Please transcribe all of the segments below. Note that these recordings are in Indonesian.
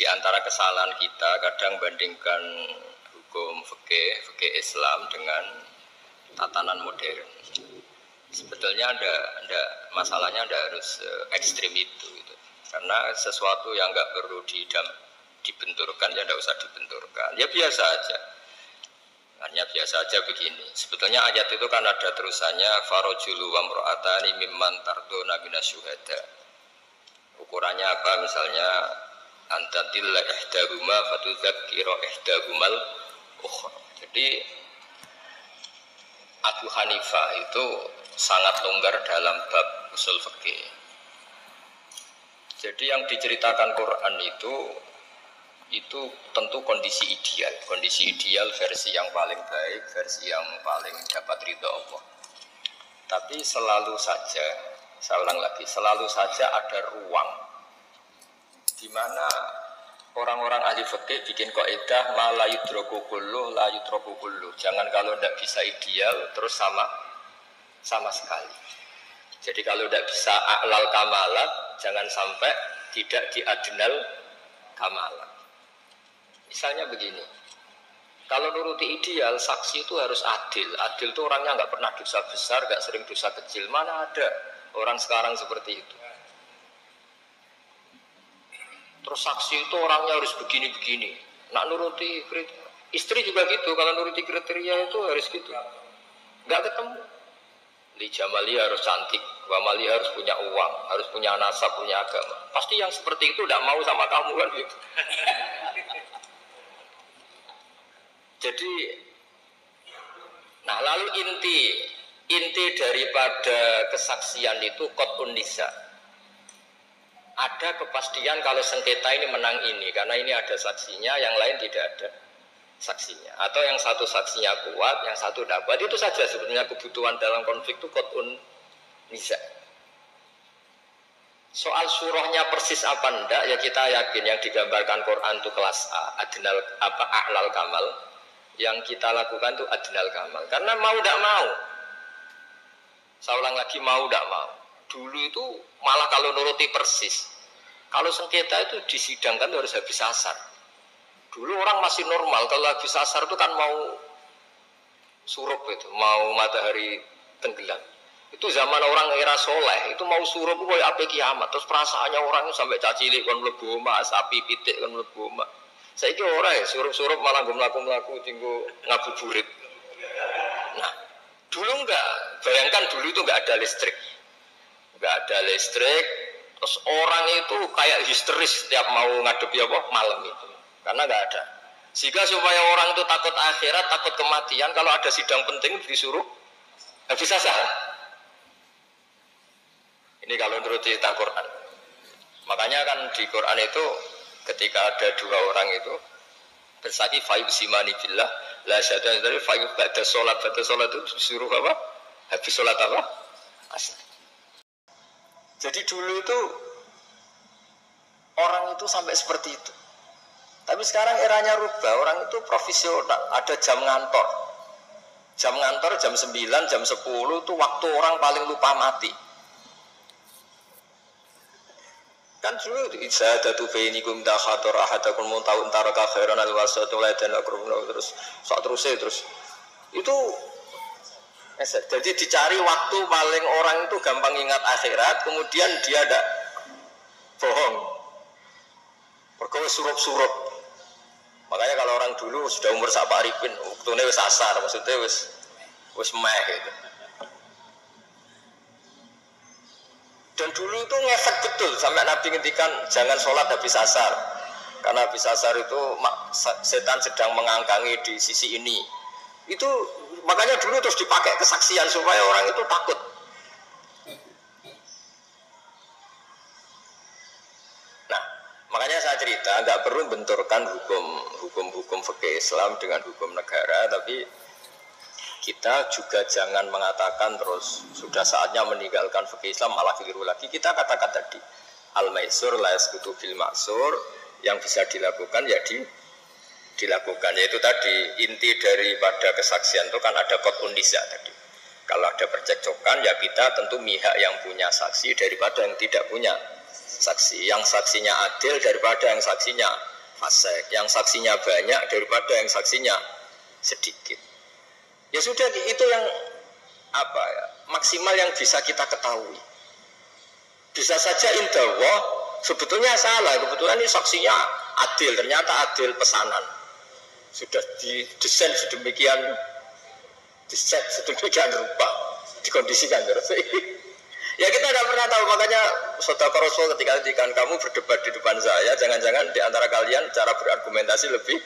di antara kesalahan kita kadang bandingkan hukum fikih Islam dengan tatanan modern. Sebetulnya masalahnya ada harus ekstrim itu gitu. Karena sesuatu yang nggak perlu dibenturkan ya tidak usah dibenturkan. Ya biasa aja. Hanya biasa aja begini. Sebetulnya ayat itu kan ada terusannya farajulu wa imra'atani mimman tarduna minasyuhada. Ukurannya apa? Misalnya antadilla ihdahuma fatudzakkira ihdahumal ukhra. Jadi Abu Hanifah itu sangat longgar dalam bab usul fikih. Jadi yang diceritakan Quran itu tentu kondisi ideal versi yang paling baik, versi yang paling dapat ridha Allah. Tapi selalu saja, saya ulang lagi, selalu saja ada ruang di mana orang-orang ahli fikih bikin kaidah ma la yudraku kullu la yudraku kullu. Jangan kalau tidak bisa ideal terus sama sekali. Jadi kalau tidak bisa a'lal kamalat, jangan sampai tidak di adnal kamalat. Misalnya begini, kalau nuruti ideal, saksi itu harus adil. Adil itu orangnya nggak pernah dosa besar, nggak sering dosa kecil. Mana ada orang sekarang seperti itu? Terus saksi itu orangnya harus begini-begini. Nak nuruti kriteria. Istri juga gitu, kalau nuruti kriteria itu harus gitu. Nggak ketemu. Li jamali harus cantik, wa mali harus punya uang, harus punya nasab, punya agama. Pasti yang seperti itu tidak mau sama kamu kan gitu. Jadi, nah lalu inti daripada kesaksian itu qat'un nisa. Ada kepastian kalau sengketa ini menang ini, karena ini ada saksinya, yang lain tidak ada saksinya. Atau yang satu saksinya kuat, yang satu tidak kuat. Itu saja sebetulnya kebutuhan dalam konflik itu qat'un nisa. Soal surahnya persis apa enggak, ya kita yakin yang digambarkan Quran itu kelas A, a'lal kamal. Yang kita lakukan itu adnal kamal. Karena mau tidak mau. Saya ulang lagi, mau tidak mau. Dulu itu malah kalau nuruti persis. Kalau sengketa itu disidangkan itu harus habis asar. Dulu orang masih normal. Kalau habis asar itu kan mau surup itu. Mau matahari tenggelam. Itu zaman orang era soleh. Itu mau surup itu kayak apa kiamat. Terus perasaannya orang itu sampai cacilik kan mlebu omah, sapi pitik kan mlebu omah. Saya kira orang ya, surup-surup malah melaku-melaku tinggu ngabuburit. Nah, dulu enggak. Bayangkan dulu itu enggak ada listrik. Enggak ada listrik. Terus orang itu kayak histeris setiap mau ngadepi apa malam itu. Karena enggak ada. Sehingga supaya orang itu takut akhirat, takut kematian, kalau ada sidang penting disuruh habis asar. Ini kalau menurut cerita Quran. Makanya kan di Quran itu ketika ada dua orang itu bersaki fayub simani billah la syaitan dari fayub ba'da sholat itu disuruh apa? Habis sholat apa? Asar. Jadi dulu itu orang itu sampai seperti itu. Tapi sekarang eranya rubah, orang itu profesional, ada jam ngantor. Jam ngantor jam 9, jam 10 itu waktu orang paling lupa mati. Kan dulu isadatu bainikum dakhatur ahadakum munta'un taraka khairan alwasatu la dan akrumna terus itu jadi dicari waktu paling orang itu gampang ingat akhirat, kemudian dia ada bohong perkara surup-surup. Makanya kalau orang dulu sudah umur sak paripin waktune wis asar, maksudnya wis meh gitu. Dan dulu itu ngefek betul sampai Nabi ngendikan jangan sholat habis asar, karena habis asar itu setan sedang mengangkangi di sisi ini. Itu makanya dulu terus dipakai kesaksian supaya orang itu takut. Nah, makanya saya cerita nggak perlu benturkan hukum fikih Islam dengan hukum negara, tapi kita juga jangan mengatakan terus sudah saatnya meninggalkan fikih Islam malah keliru lagi. Kita katakan tadi al-maisur la yasqutu bil ma'sur, yang bisa dilakukan ya dilakukan. Yaitu tadi inti daripada kesaksian itu kan ada qat'un nisa tadi. Kalau ada percekcokan ya kita tentu mihak yang punya saksi daripada yang tidak punya saksi. Yang saksinya adil daripada yang saksinya fasik, yang saksinya banyak daripada yang saksinya sedikit. Ya sudah, itu yang maksimal yang bisa kita ketahui. Bisa saja indallah sebetulnya salah, kebetulan ini saksinya adil, ternyata adil pesanan. Sudah didesain sedemikian, diset sedemikian rupa, dikondisikan terus. Ya kita tidak pernah tahu, makanya saudara Rasul ketika kamu berdebat di depan saya, jangan-jangan di antara kalian cara berargumentasi lebih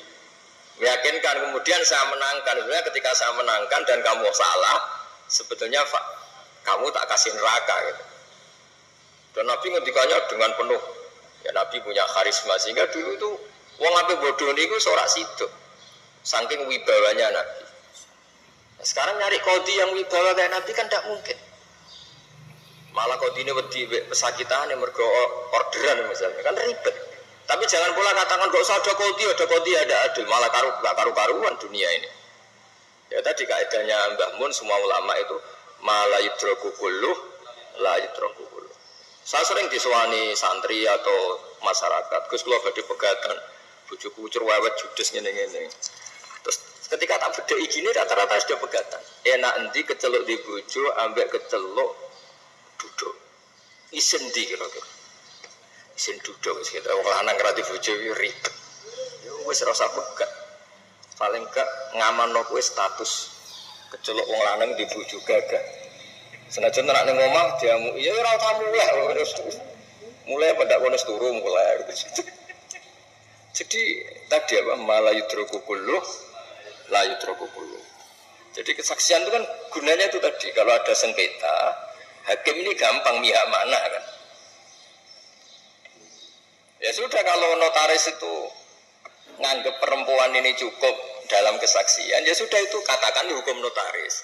meyakinkan. Kemudian saya menangkan, sebenarnya ketika saya menangkan dan kamu salah, sebetulnya kamu tak kasih neraka gitu. Dan Nabi ngendikanya dengan penuh, ya Nabi punya karisma, sehingga dulu itu wong ape bodoh niku sorak sido, saking wibawanya Nabi. Nah, sekarang nyari kodi yang wibawa kayak Nabi kan tidak mungkin. Malah kodi ini wedi pesakitan yang mergo orderan misalnya, kan ribet. Tapi jangan pula katakan gak usah ada kodi ada adil, malah karu-karuan dunia ini. Ya tadi kaidahnya Mbah Mun, semua ulama itu malah yudroku kulluh, la yudroku kulluh. Saya sering disuani santri atau masyarakat, Gus kula badhe pegatan, bojoku ucur wewet judes ngene-ngene. Terus ketika tak bedheki gini rata-rata sudah pegatan. Enak endi keceluk di bojo ambek keceluk duduk. Isen ndi kira-kira. Isen duduk wis kita wong lanang ra di bojo ribet. Ya wis ora usah pegat. Paling gak ngamanno kowe status keceluk wong lanang di bojo gagah. Senajan nek ning omah diamu, ya ora usah mulai pada bonus turu mulai. Jadi tadi apa malayudroku kulluh la yudroku kulluh. Jadi kesaksian itu kan gunanya itu tadi, kalau ada sengketa hakim ini gampang mihak mana kan. Ya sudah, kalau notaris itu nganggap perempuan ini cukup dalam kesaksian, ya sudah itu katakan hukum notaris.